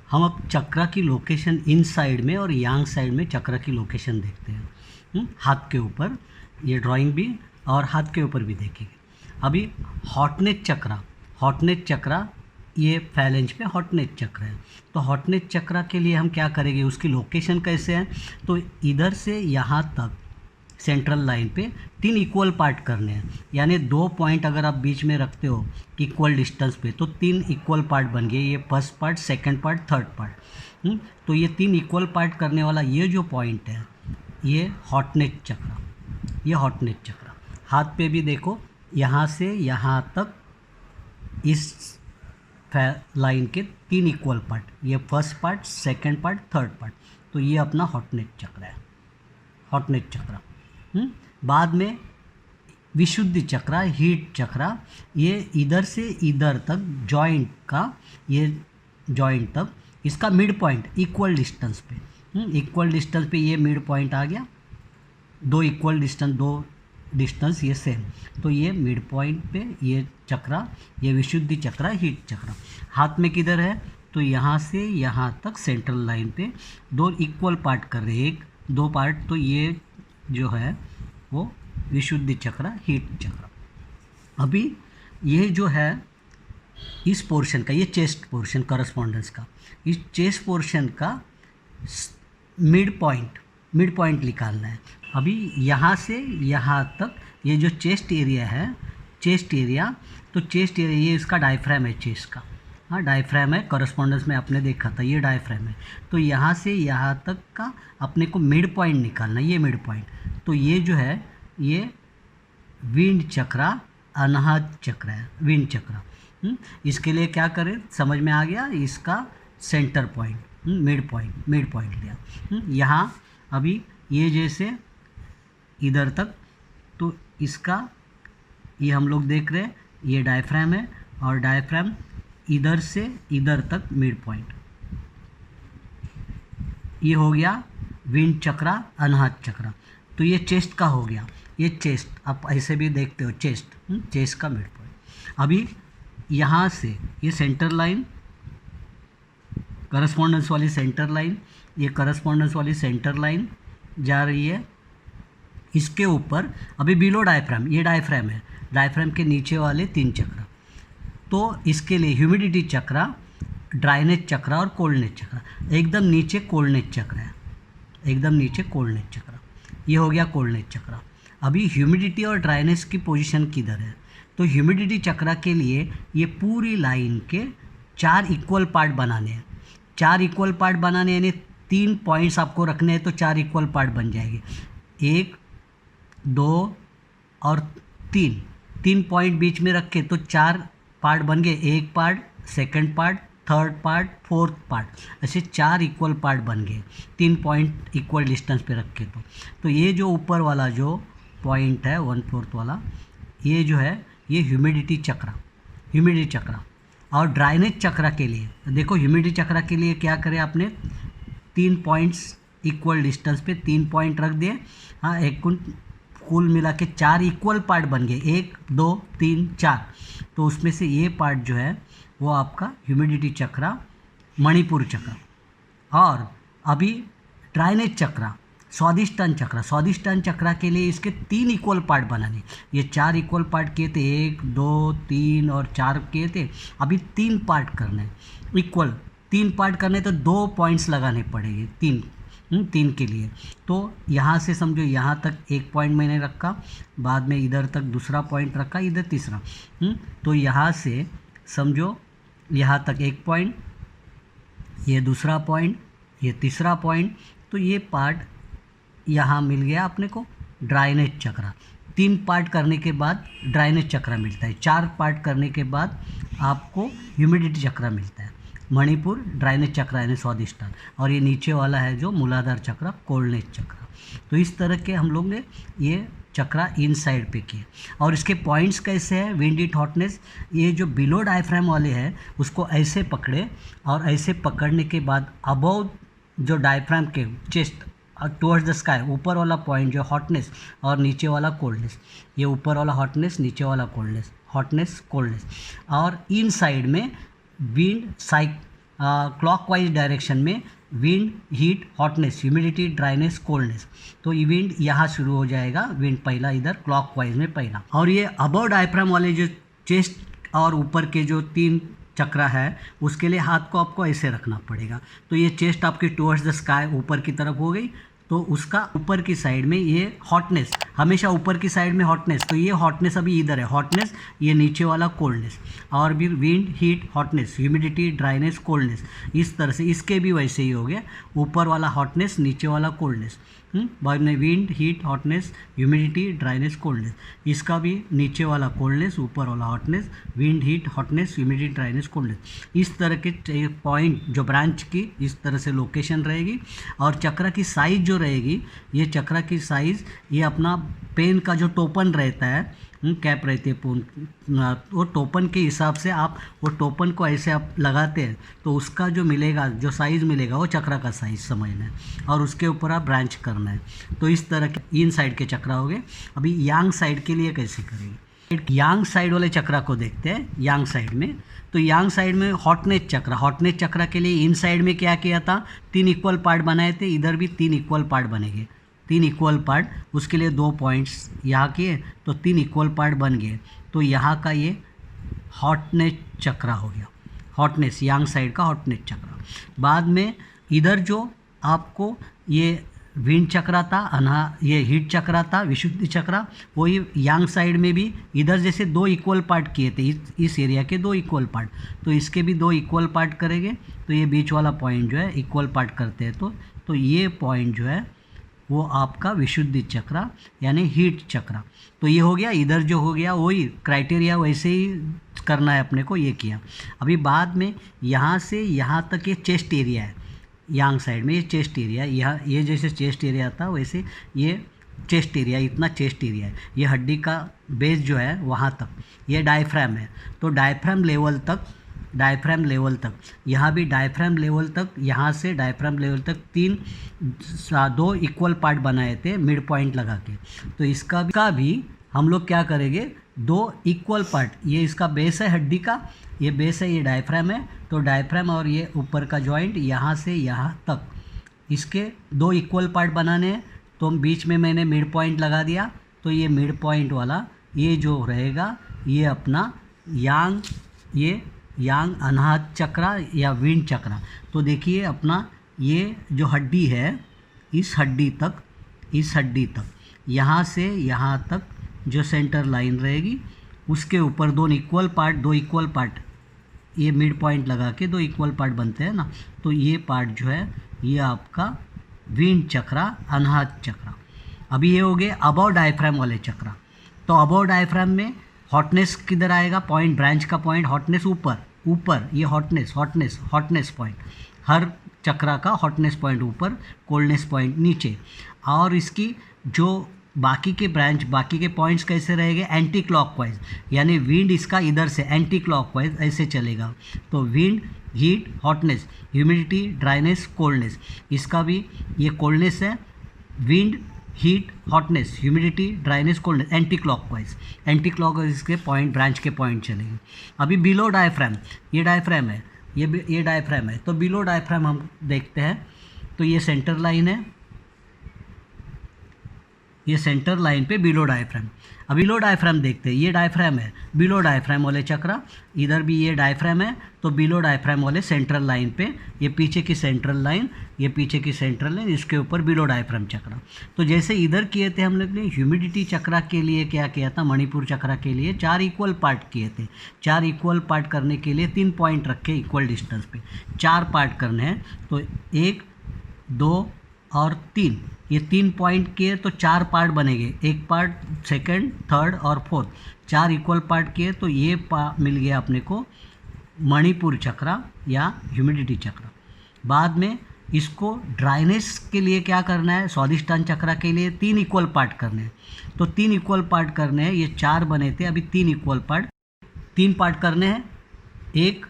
हम अब चक्रा की लोकेशन इन साइड में और यांग साइड में चक्रा की लोकेशन देखते हैं। हाथ के ऊपर ये ड्राइंग भी और हाथ के ऊपर भी देखेंगे। अभी हॉटनेस चक्रा ये फैलेंज पे हॉटनेस चक्र है। तो हॉटनेस चक्रा के लिए हम क्या करेंगे, उसकी लोकेशन कैसे है, तो इधर से यहाँ तक सेंट्रल लाइन पे 3 इक्वल पार्ट करने हैं। यानी 2 पॉइंट अगर आप बीच में रखते हो इक्वल डिस्टेंस पे तो 3 इक्वल पार्ट बन गए। ये first part, second part, third part. तो ये 3 इक्वल पार्ट करने वाला ये जो पॉइंट है ये हॉटनेस चक्रा, ये हॉटनेस चक्रा। हाथ पे भी देखो, यहाँ से यहाँ तक इस लाइन के 3 इक्वल पार्ट, ये first part, second part, third part. तो ये अपना हॉटनेस चक्र है, हॉटनेस चक्र। बाद में विशुद्धि चक्रा, हीट चक्रा, ये इधर से इधर तक जॉइंट का, ये जॉइंट तक इसका मिड पॉइंट इक्वल डिस्टेंस पे, इक्वल डिस्टेंस पे ये मिड पॉइंट आ गया। 2 इक्वल डिस्टेंस, 2 डिस्टेंस ये सेम, तो ये मिड पॉइंट पे ये चक्रा, ये विशुद्धि चक्रा, हीट चक्रा। हाथ में किधर है, तो यहाँ से यहाँ तक सेंट्रल लाइन पे 2 इक्वल पार्ट कर रहे हैं, 1-2 पार्ट। तो ये जो है वो विशुद्धि चक्रा, हीट चक्रा। अभी ये जो है इस पोर्शन का, ये चेस्ट पोर्शन करस्पॉन्डेंस का, इस चेस्ट पोर्शन का मिड पॉइंट निकालना है। अभी यहाँ से यहाँ तक ये जो चेस्ट एरिया है, चेस्ट एरिया, तो चेस्ट एरिया ये इसका डायफ्राम है चेस्ट का। हाँ, डायफ्राम है, करस्पॉन्डेंस में आपने देखा था, ये डायफ्राम है। तो यहाँ से यहाँ तक का अपने को मिड पॉइंट निकालना है, ये मिड पॉइंट। तो ये जो है ये विंड चक्रा, अनाहत चक्र है, विंड चक्र। इसके लिए क्या करें, समझ में आ गया, इसका सेंटर पॉइंट, मिड पॉइंट लिया। यहाँ अभी ये जैसे इधर तक, तो इसका ये हम लोग देख रहे हैं, ये डायफ्राम है और डायफ्राम इधर से इधर तक मिड पॉइंट, ये हो गया विंड चक्रा, अनाहत चक्रा। तो ये चेस्ट का हो गया, ये चेस्ट आप ऐसे भी देखते हो, चेस्ट का मिड पॉइंट। अभी यहाँ से ये सेंटर लाइन, करस्पॉन्डेंस वाली सेंटर लाइन, ये करस्पॉन्डेंस वाली सेंटर लाइन जा रही है। इसके ऊपर अभी बिलो डायफ्राम, ये डायफ्राम है, डायफ्राम के नीचे वाले 3 चक्र। तो इसके लिए ह्यूमिडिटी चक्रा, ड्राइनेस चक्रा और कोल्डनेस चक्रा। एकदम नीचे कोल्डनेस चक्र है, एकदम नीचे कोल्डनेस चक्रा, ये हो गया कोल्डनेस चक्रा। अभी ह्यूमिडिटी और ड्राइनेस की पोजीशन किधर है, तो ह्यूमिडिटी चक्रा के लिए ये पूरी लाइन के 4 इक्वल पार्ट बनाने हैं। 4 इक्वल पार्ट बनाने यानी 3 पॉइंट्स आपको रखने हैं, तो 4 इक्वल पार्ट बन जाएंगे। 1, 2 और 3 पॉइंट बीच में रखे तो 4 पार्ट बन गए। 1 part, second part, third part, fourth part, ऐसे 4 इक्वल पार्ट बन गए 3 पॉइंट इक्वल डिस्टेंस पे रखे तो ये जो ऊपर वाला जो पॉइंट है 1/4 वाला, ये जो है ये ह्यूमिडिटी चक्रा। और ड्राइनेज चक्रा के लिए देखो, ह्यूमिडिटी चक्रा के लिए क्या करें आपने, 3 पॉइंट्स इक्वल डिस्टेंस पे 3 पॉइंट रख दिए। हाँ, एक कुल मिला के 4 इक्वल पार्ट बन गए, 1, 2, 3, 4। तो उसमें से ये पार्ट जो है वो आपका ह्यूमिडिटी चक्रा, मणिपुर चक्र। और अभी ड्राइनेज चक्रा, स्वादिष्टान चक्रा के लिए इसके 3 इक्वल पार्ट बनाने। ये 4 इक्वल पार्ट किए थे, 1, 2, 3 और 4 किए थे। अभी 3 पार्ट करने इक्वल, 3 पार्ट करने तो 2 पॉइंट्स लगाने पड़ेंगे 3 के लिए। तो यहाँ से समझो यहाँ तक 1 पॉइंट मैंने रखा, बाद में इधर तक दूसरा पॉइंट रखा, इधर तीसरा। तो यहाँ से समझो यहाँ तक 1 पॉइंट, ये दूसरा पॉइंट, ये तीसरा पॉइंट। तो ये पार्ट यहाँ मिल गया अपने को ड्राइनेज चक्रा। 3 पार्ट करने के बाद ड्राइनेज चक्रा मिलता है, 4 पार्ट करने के बाद आपको ह्यूमिडिटी चक्रा मिलता है, मणिपुर ड्राइनेज चक्रा यानी स्वादिष्टान। और ये नीचे वाला है जो मूलाधार चक्रा, कोल्डनेस चक्रा। तो इस तरह के हम लोग ने ये चक्रा इन साइड पे किए। और इसके पॉइंट्स कैसे हैं, विंड हीट हॉटनेस, ये जो बिलो डायफ्राम वाले हैं उसको ऐसे पकड़े और ऐसे पकड़ने के बाद अबव जो डायफ्राम के चेस्ट टुवर्ड्स द स्काई, ऊपर वाला पॉइंट जो हॉटनेस और नीचे वाला कोल्डनेस, ये ऊपर वाला हॉटनेस, नीचे वाला कोल्डनेस, हॉटनेस कोल्डनेस। और इन साइड में विंड क्लॉकवाइज डायरेक्शन में wind, heat, hotness, humidity, dryness, coldness. तो ये विंड यहाँ शुरू हो जाएगा, विंड पहला इधर क्लॉकवाइज में पहला। और ये अबव डायफ्राम वाले जो चेस्ट और ऊपर के जो 3 चक्रा है उसके लिए हाथ को आपको ऐसे रखना पड़ेगा। तो ये चेस्ट आपकी टुवर्ड्स द स्काई ऊपर की तरफ हो गई, तो उसका ऊपर की साइड में ये हॉटनेस, हमेशा ऊपर की साइड में हॉटनेस, तो ये हॉटनेस अभी इधर है हॉटनेस, ये नीचे वाला कोल्डनेस। और भी wind, heat, hotness, humidity, dryness, coldness, इस तरह से इसके भी वैसे ही हो गया, ऊपर वाला हॉटनेस, नीचे वाला कोल्डनेस। बाद में wind, heat, hotness, humidity, dryness, coldness, इसका भी नीचे वाला कोल्डनेस, ऊपर वाला hotness, wind, heat, hotness, humidity, dryness, coldness. इस तरह के पॉइंट जो ब्रांच की इस तरह से लोकेशन रहेगी। और चक्र की साइज जो रहेगी, ये चक्र की साइज़ ये अपना पेन का जो टोपन रहता है, कैप रहती है वो टोपन के हिसाब से आप वो टोपन को ऐसे आप लगाते हैं तो उसका जो मिलेगा, जो साइज़ मिलेगा वो चक्र का साइज़ समझना है और उसके ऊपर आप ब्रांच करना है। तो इस तरह के इन साइड के चक्र हो गए। अभी यांग साइड के लिए कैसे करेंगे? यांग साइड वाले चक्र को देखते हैं। यांग साइड में, तो यांग साइड में हॉटनेस चक्र, हॉटनेस चक्र के लिए इन साइड में क्या किया था, 3 इक्वल पार्ट बनाए थे, इधर भी 3 इक्वल पार्ट बनेंगे, 3 इक्वल पार्ट, उसके लिए 2 पॉइंट्स यहाँ किए तो 3 इक्वल पार्ट बन गए। तो यहाँ का ये हॉटनेस चक्र हो गया, हॉटनेस यांग साइड का हॉटनेस चक्र। बाद में इधर जो आपको ये विंड चक्र था, ये हीट चक्र था, विशुद्धि चक्र, वही यांग साइड में भी इधर जैसे 2 इक्वल पार्ट किए थे, इस एरिया के 2 इक्वल पार्ट, तो इसके भी 2 इक्वल पार्ट करेंगे। तो ये बीच वाला पॉइंट जो है इक्वल पार्ट करते हैं, तो ये पॉइंट जो है वो आपका विशुद्धि चक्र यानी हीट चक्र। तो ये हो गया, इधर जो हो गया वही क्राइटेरिया वैसे ही करना है अपने को, ये किया। अभी बाद में यहाँ से यहाँ तक ये चेस्ट एरिया है, यांग साइड में ये चेस्ट एरिया, यहाँ ये जैसे चेस्ट एरिया था वैसे ये चेस्ट एरिया, इतना चेस्ट एरिया है, ये हड्डी का बेस जो है वहाँ तक, ये डायफ्राम है। तो डायफ्राम लेवल तक, डायफ्राम लेवल तक, यहाँ भी डायफ्राम लेवल तक, यहाँ से डायफ्राम लेवल तक 2 इक्वल पार्ट बनाए थे मिड पॉइंट लगा के। तो इसका भी हम लोग क्या करेंगे, 2 इक्वल पार्ट, ये इसका बेस है हड्डी का, ये बेस है, ये डायफ्राम है, तो डायफ्राम और ये ऊपर का जॉइंट यहाँ से यहाँ तक, इसके 2 इक्वल पार्ट बनाने हैं। तो बीच में मैंने मिड पॉइंट लगा दिया, तो ये मिड पॉइंट वाला ये जो रहेगा ये अपना यांग अनाहत चक्र या विंड चक्र। तो देखिए अपना ये जो हड्डी है, इस हड्डी तक यहाँ से यहाँ तक जो सेंटर लाइन रहेगी, उसके ऊपर 2 इक्वल पार्ट, ये मिड पॉइंट लगा के 2 इक्वल पार्ट बनते हैं ना, तो ये पार्ट जो है ये आपका विंड चक्र, अनाहत चक्र। अभी ये हो गए अबव डायफ्राम वाले चक्र। तो अबव डायफ्राम में हॉटनेस किधर आएगा, पॉइंट, ब्रांच का पॉइंट हॉटनेस ऊपर, ये हॉटनेस पॉइंट, हर चक्र का हॉटनेस पॉइंट ऊपर, कोल्डनेस पॉइंट नीचे। और इसकी जो बाकी के ब्रांच, बाकी के पॉइंट्स कैसे रहेंगे, एंटी क्लॉकवाइज, यानी विंड इसका इधर से एंटी क्लॉकवाइज ऐसे चलेगा। तो wind, heat, hotness, humidity, dryness, coldness, इसका भी ये कोल्डनेस है, wind, heat, hotness, humidity, dryness, coldness, anti clockwise इसके पॉइंट, ब्रांच के पॉइंट चलेंगे। अभी बिलो डायफ्राम, ये डायफ्राम है, ये डायफ्राम है। तो बिलो डायफ्राम हम देखते हैं, तो ये सेंटर लाइन है, ये सेंटर लाइन पे बिलो डायफ्राम। अब बिलो डायफ्राम देखते हैं, ये डायफ्राम है, बिलो डायफ्राम वाले चक्र, इधर भी ये डायफ्राम है, तो बिलो डायफ्राम वाले सेंट्रल लाइन पे, ये पीछे की सेंट्रल लाइन, ये पीछे की सेंट्रल लाइन, इसके ऊपर बिलो डायफ्राम चक्र। तो जैसे इधर किए थे हम लोग ने ह्यूमिडिटी चक्र के लिए क्या किया था, मणिपुर चक्र के लिए 4 इक्वल पार्ट किए थे। 4 इक्वल पार्ट करने के लिए 3 पॉइंट रखे इक्वल डिस्टेंस पे, 4 पार्ट करने हैं। तो 1, 2 और 3, ये 3 पॉइंट किए तो 4 पार्ट बनेंगे, 1 पार्ट सेकंड, थर्ड और फोर्थ, 4 इक्वल पार्ट किए तो ये मिल गया अपने को मणिपुर चक्र या ह्यूमिडिटी चक्र। बाद में इसको ड्राइनेस के लिए क्या करना है, स्वादिष्टान चक्र के लिए 3 इक्वल पार्ट करने हैं। तो 3 इक्वल पार्ट करने हैं, ये 4 बने थे, अभी 3 इक्वल पार्ट, 3 पार्ट करने हैं, 1,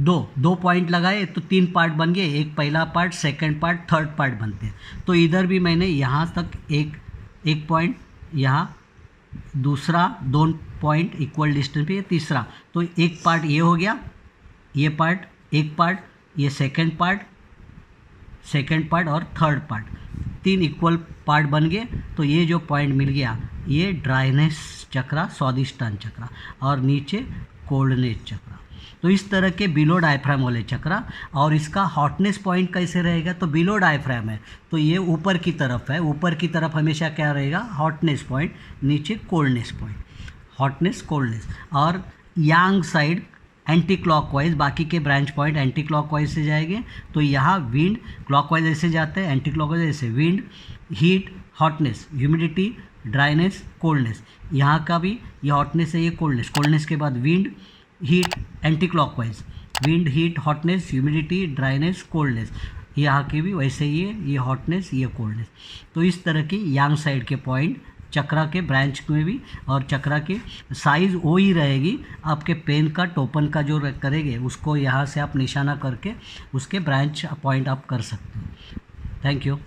2 पॉइंट लगाए तो 3 पार्ट बन गए, एक पहला part, second part, third part बनते हैं। तो इधर भी मैंने यहाँ तक एक पॉइंट, यहाँ दूसरा 2 पॉइंट इक्वल डिस्टेंस पे, ये तीसरा, तो एक पार्ट ये हो गया, ये पार्ट, एक पार्ट, ये सेकंड पार्ट और थर्ड पार्ट, 3 इक्वल पार्ट बन गए। तो ये जो पॉइंट मिल गया ये ड्राइनेस चक्रा, स्वादिष्टान चक्रा, और नीचे कोल्डनेस चक्रा। तो इस तरह के बिलो डायफ्राम वाले चक्रा। और इसका हॉटनेस पॉइंट कैसे रहेगा, तो बिलो डायफ्राम है तो ये ऊपर की तरफ है, ऊपर की तरफ हमेशा क्या रहेगा, हॉटनेस पॉइंट, नीचे कोल्डनेस पॉइंट, हॉटनेस कोल्डनेस। और यांग साइड एंटी क्लॉकवाइज, बाकी के ब्रांच पॉइंट एंटी क्लॉकवाइज से जाएंगे। तो यहाँ विंड क्लॉकवाइज ऐसे जाते हैं, एंटी क्लॉकवाइज ऐसे, wind, heat, hotness, humidity, dryness, coldness. यहाँ का भी ये हॉटनेस है, ये कोल्डनेस, कोल्डनेस के बाद wind, heat, anti clockwise, wind, heat, hotness, humidity, dryness, coldness. यहाँ की भी वैसे ही है, ये हॉटनेस, ये कोल्डनेस। तो इस तरह की यांग साइड के पॉइंट चक्रा के ब्रांच में भी, और चक्रा की साइज़ वो ही रहेगी। आपके पेन का टोपन का जो करेंगे उसको यहाँ से आप निशाना करके उसके ब्रांच पॉइंट आप कर सकते हो। Thank you.